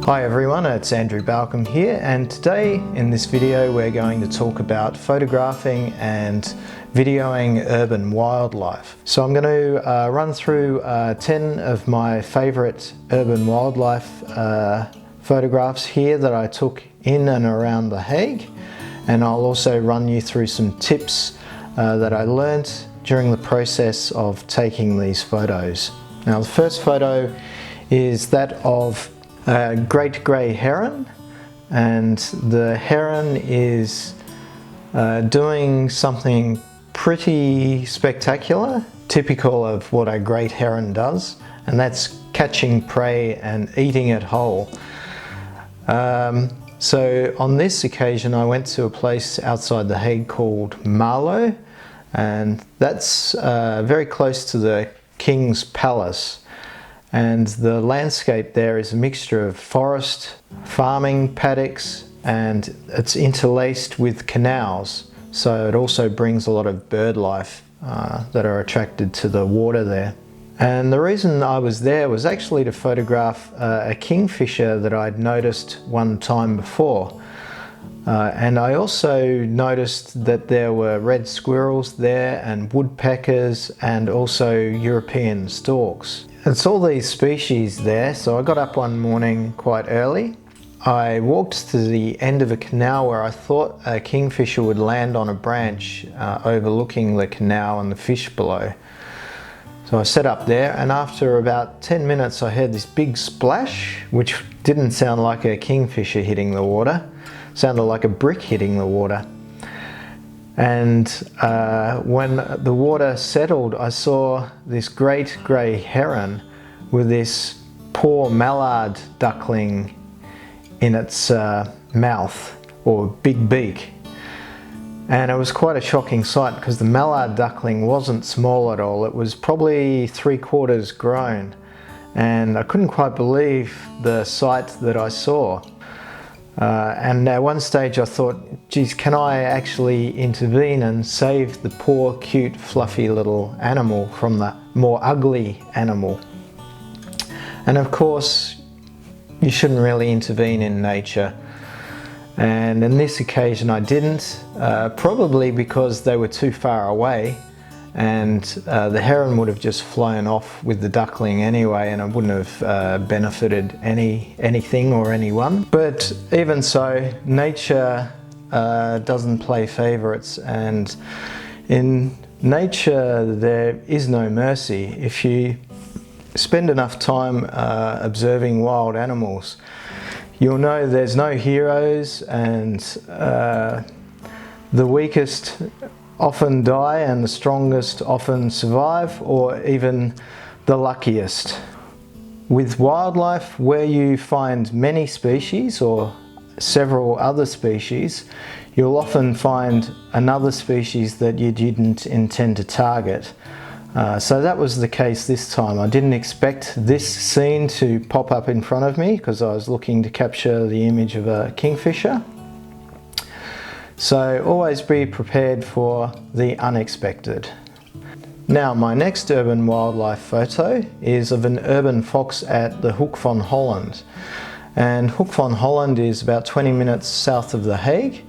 Hi everyone, it's Andrew Balcom here, and today in this video we're going to talk about photographing and videoing urban wildlife. So I'm going to run through 10 of my favourite urban wildlife photographs here that I took in and around The Hague, and I'll also run you through some tips that I learnt during the process of taking these photos. Now the first photo is that of a great grey heron, and the heron is doing something pretty spectacular, typical of what a great heron does, and that's catching prey and eating it whole. So on this occasion I went to a place outside The Hague called Marlow, and that's very close to the King's Palace. And the landscape there is a mixture of forest, farming paddocks, and it's interlaced with canals. So it also brings a lot of bird life that are attracted to the water there. And the reason I was there was actually to photograph a kingfisher that I'd noticed one time before. And I also noticed that there were red squirrels there and woodpeckers and also European storks. It's all these species there, so I got up one morning quite early. I walked to the end of a canal where I thought a kingfisher would land on a branch overlooking the canal and the fish below. So I set up there, and after about 10 minutes I heard this big splash, which didn't sound like a kingfisher hitting the water. It sounded like a brick hitting the water. And when the water settled, I saw this great grey heron with this poor mallard duckling in its mouth, or big beak. And it was quite a shocking sight because the mallard duckling wasn't small at all. It was probably 3/4 grown, and I couldn't quite believe the sight that I saw. And at one stage I thought, geez, can I actually intervene and save the poor, cute, fluffy little animal from the more ugly animal? And of course, you shouldn't really intervene in nature. And in this occasion I didn't, probably because they were too far away, and the heron would have just flown off with the duckling anyway, and it wouldn't have benefited anything or anyone. But even so, nature doesn't play favourites, and in nature there is no mercy. If you spend enough time observing wild animals, you'll know there's no heroes, and the weakest often die and the strongest often survive, or even the luckiest. With wildlife, where you find many species or several other species, you'll often find another species that you didn't intend to target. So that was the case this time. I didn't expect this scene to pop up in front of me because I was looking to capture the image of a kingfisher. So always be prepared for the unexpected. Now my next urban wildlife photo is of an urban fox at the Hoek van Holland. And Hoek van Holland is about 20 minutes south of The Hague,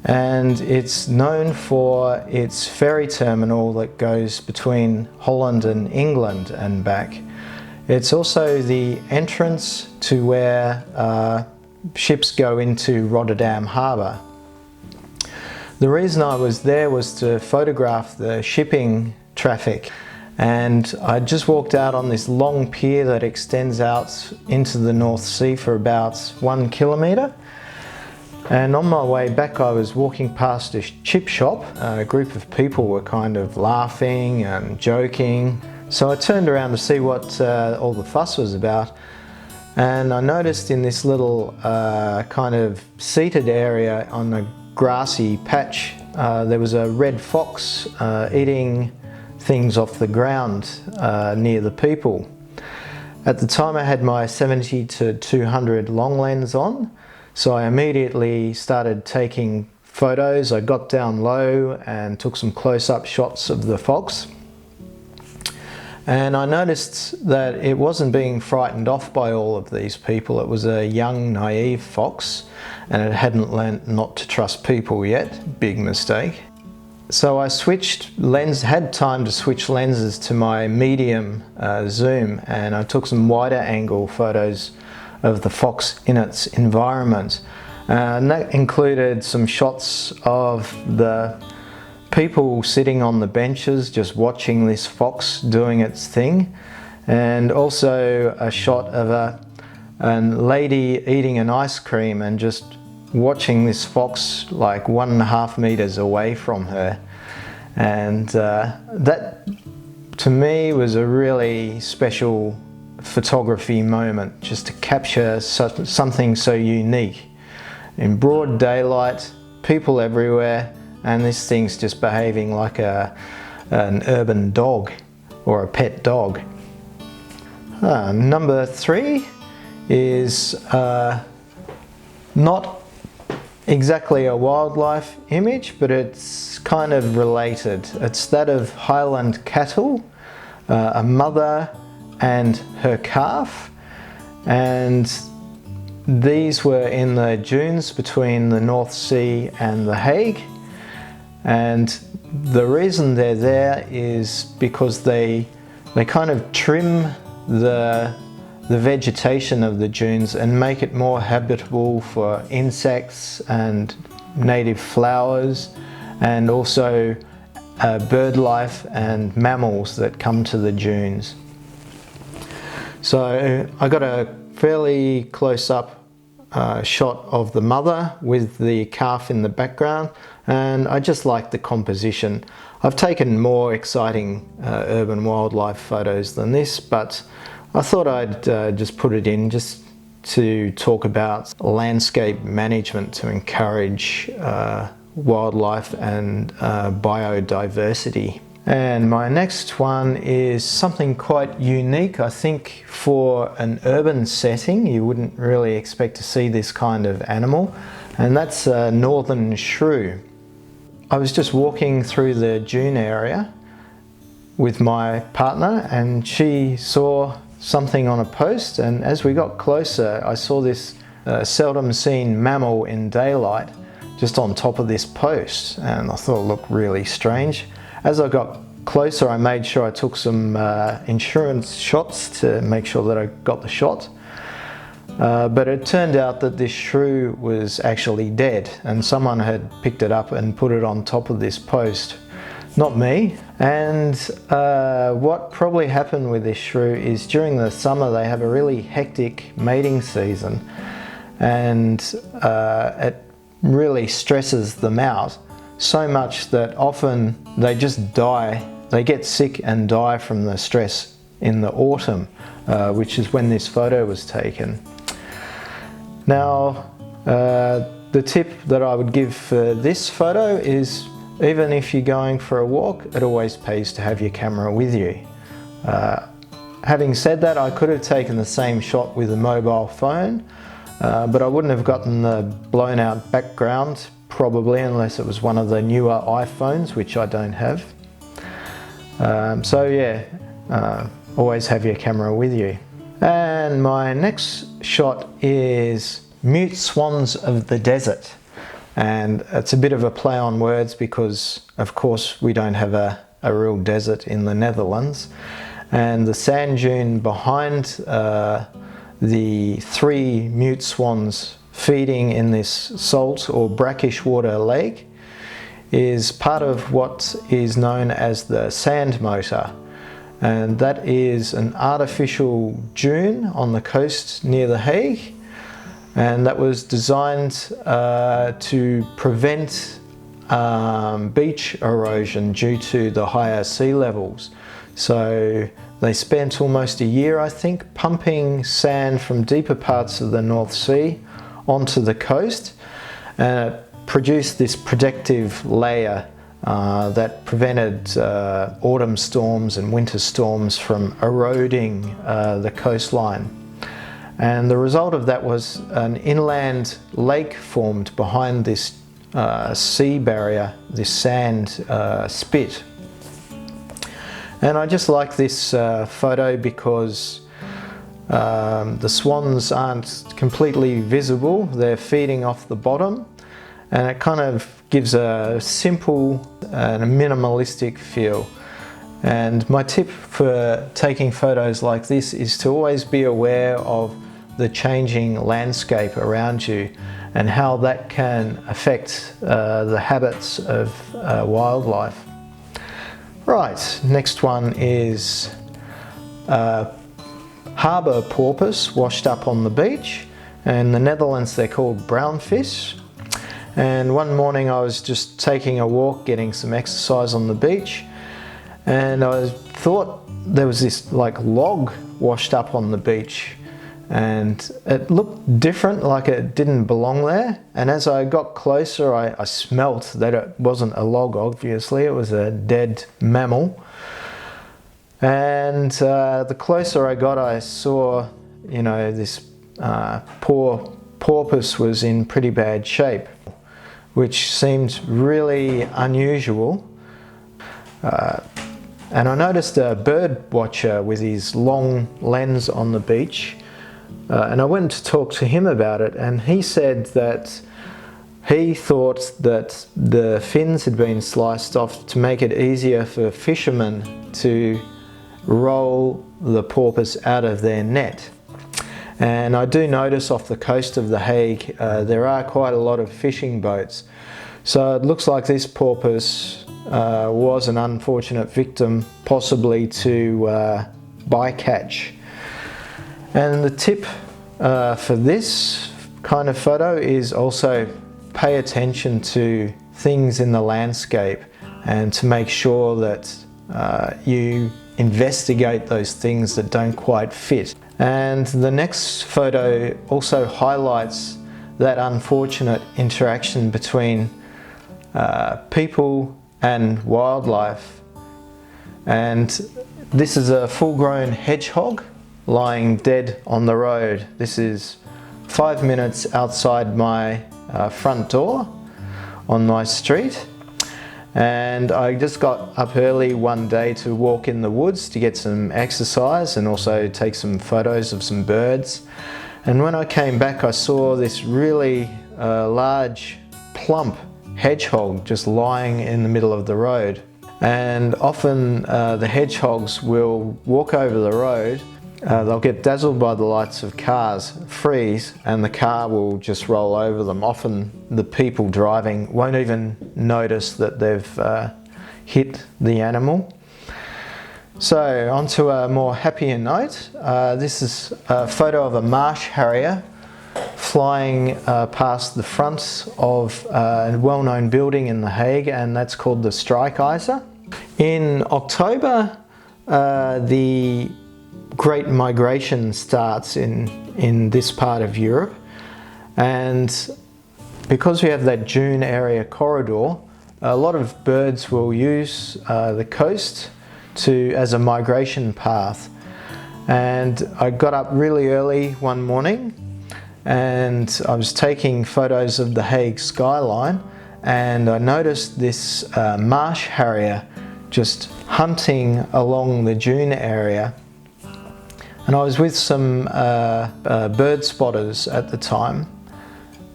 and it's known for its ferry terminal that goes between Holland and England and back. It's also the entrance to where ships go into Rotterdam harbour. The reason I was there was to photograph the shipping traffic, and I just walked out on this long pier that extends out into the North Sea for about 1 kilometre. And on my way back I was walking past a chip shop. A group of people were kind of laughing and joking. So I turned around to see what all the fuss was about, and I noticed in this little kind of seated area on the grassy patch there was a red fox eating things off the ground near the people. At the time I had my 70-200 long lens on, so I immediately started taking photos. I got down low and took some close-up shots of the fox. And I noticed that it wasn't being frightened off by all of these people. It was a young, naive fox, and it hadn't learnt not to trust people yet. Big mistake. So I had time to switch lenses to my medium zoom, and I took some wider angle photos of the fox in its environment. And that included some shots of the people sitting on the benches just watching this fox doing its thing, and also a shot of a lady eating an ice cream and just watching this fox like 1.5 meters away from her. And that to me was a really special photography moment, just to capture something so unique in broad daylight, people everywhere, and this thing's just behaving like an urban dog or a pet dog. Number 3 is not exactly a wildlife image, but it's kind of related. It's that of Highland cattle, a mother and her calf, and these were in the dunes between the North Sea and the Hague. And the reason they're there is because they kind of trim the vegetation of the dunes and make it more habitable for insects and native flowers, and also bird life and mammals that come to the dunes. So I got a fairly close-up shot of the mother with the calf in the background, and I just like the composition. I've taken more exciting urban wildlife photos than this, but I thought I'd just put it in just to talk about landscape management to encourage wildlife and biodiversity. And my next one is something quite unique. I think for an urban setting you wouldn't really expect to see this kind of animal, and that's a northern shrew. I was just walking through the dune area with my partner, and she saw something on a post, and as we got closer I saw this seldom seen mammal in daylight just on top of this post, and I thought it looked really strange. As I got closer I made sure I took some insurance shots to make sure that I got the shot. But it turned out that this shrew was actually dead, and someone had picked it up and put it on top of this post. Not me. And what probably happened with this shrew is during the summer they have a really hectic mating season, and it really stresses them out so much that often they just die. They get sick and die from the stress in the autumn, which is when this photo was taken. Now, the tip that I would give for this photo is, even if you're going for a walk, it always pays to have your camera with you. Having said that, I could have taken the same shot with a mobile phone, but I wouldn't have gotten the blown out background probably, unless it was one of the newer iPhones, which I don't have. So yeah, always have your camera with you. And my next shot is mute swans of the desert. And it's a bit of a play on words because, of course, we don't have a real desert in the Netherlands. And the sand dune behind the 3 mute swans feeding in this salt or brackish water lake is part of what is known as the sand motor. And that is an artificial dune on the coast near The Hague, and that was designed to prevent beach erosion due to the higher sea levels. So they spent almost a year, I think, pumping sand from deeper parts of the North Sea onto the coast, and it produced this protective layer that prevented autumn storms and winter storms from eroding the coastline. And the result of that was an inland lake formed behind this sea barrier, this sand spit. And I just like this photo because the swans aren't completely visible, they're feeding off the bottom, and it kind of gives a simple and a minimalistic feel. And my tip for taking photos like this is to always be aware of the changing landscape around you and how that can affect the habits of wildlife. Right, next one is harbour porpoise washed up on the beach. In the Netherlands they're called brown fish. And one morning I was just taking a walk, getting some exercise on the beach, and I thought there was this like log washed up on the beach, and it looked different, like it didn't belong there. And as I got closer, I smelt that it wasn't a log, obviously, it was a dead mammal. And the closer I got, I saw, you know, this poor porpoise was in pretty bad shape, which seemed really unusual. And I noticed a bird watcher with his long lens on the beach, and I went to talk to him about it, and he said that he thought that the fins had been sliced off to make it easier for fishermen to roll the porpoise out of their net. And I do notice off the coast of The Hague there are quite a lot of fishing boats, so it looks like this porpoise was an unfortunate victim, possibly to bycatch. And the tip for this kind of photo is also pay attention to things in the landscape and to make sure that you investigate those things that don't quite fit. And the next photo also highlights that unfortunate interaction between people and wildlife. And this is a full-grown hedgehog lying dead on the road. This is 5 minutes outside my front door on my street. And I just got up early one day to walk in the woods to get some exercise and also take some photos of some birds. And when I came back, I saw this really large, plump hedgehog just lying in the middle of the road. And often the hedgehogs will walk over the road, they'll get dazzled by the lights of cars, freeze, and the car will just roll over them. Often the people driving won't even notice that they've hit the animal. So on to a more happier note. This is a photo of a marsh harrier flying past the front of a well-known building in The Hague, and that's called the Strijkijzer. In October, the Great Migration starts in this part of Europe, and because we have that dune area corridor, a lot of birds will use the coast as a migration path. And I got up really early one morning and I was taking photos of the Hague skyline, and I noticed this marsh harrier just hunting along the dune area. And I was with some bird spotters at the time,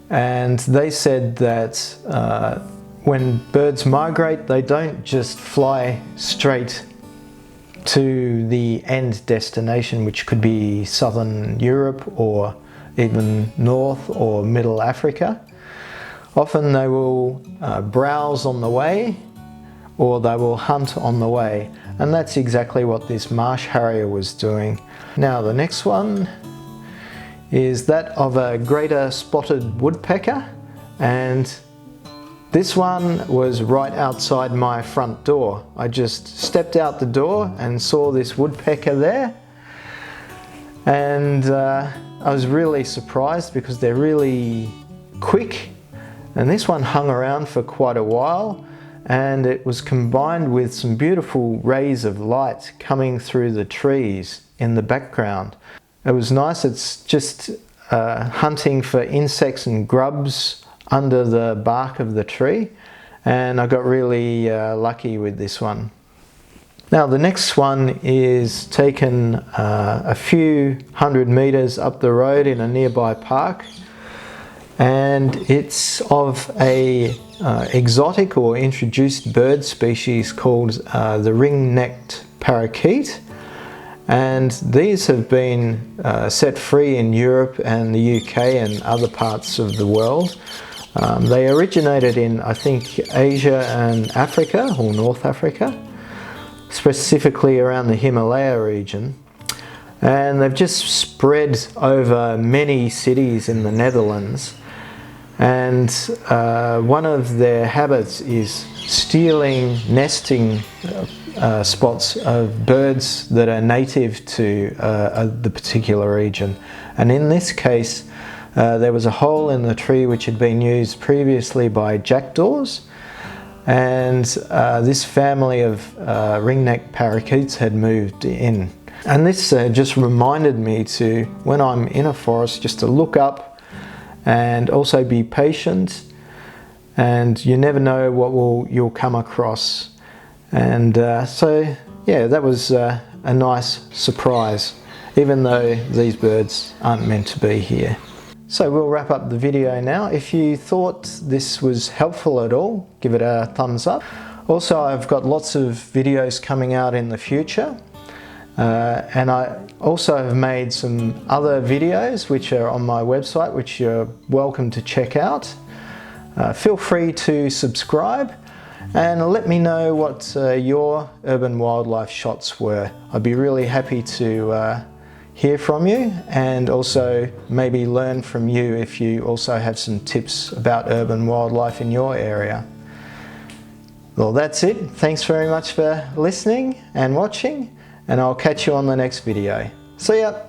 and they said that when birds migrate, they don't just fly straight to the end destination, which could be southern Europe or even North or Middle Africa. Often they will browse on the way, or they will hunt on the way, and that's exactly what this marsh harrier was doing. Now the next one is that of a greater spotted woodpecker, and this one was right outside my front door. I just stepped out the door and saw this woodpecker there, and I was really surprised because they're really quick, and this one hung around for quite a while, and it was combined with some beautiful rays of light coming through the trees in the background. It was nice. It's just hunting for insects and grubs under the bark of the tree, and I got really lucky with this one. Now the next one is taken a few hundred meters up the road in a nearby park, and it's of a exotic or introduced bird species called the ring-necked parakeet, and these have been set free in Europe and the UK and other parts of the world. They originated in, I think, Asia and Africa, or North Africa, specifically around the Himalaya region, and they've just spread over many cities in the Netherlands. And one of their habits is stealing nesting spots of birds that are native to the particular region. And in this case, there was a hole in the tree which had been used previously by jackdaws, and this family of ring-necked parakeets had moved in. And this just reminded me to, when I'm in a forest, just to look up and also be patient, and you never know what you'll come across. And so yeah, that was a nice surprise, even though these birds aren't meant to be here. So we'll wrap up the video now. If you thought this was helpful at all, give it a thumbs up. Also, I've got lots of videos coming out in the future. And I also have made some other videos which are on my website, which you're welcome to check out. Feel free to subscribe and let me know what your urban wildlife shots were. I'd be really happy to hear from you, and also maybe learn from you if you also have some tips about urban wildlife in your area. Well, that's it. Thanks very much for listening and watching, and I'll catch you on the next video. See ya!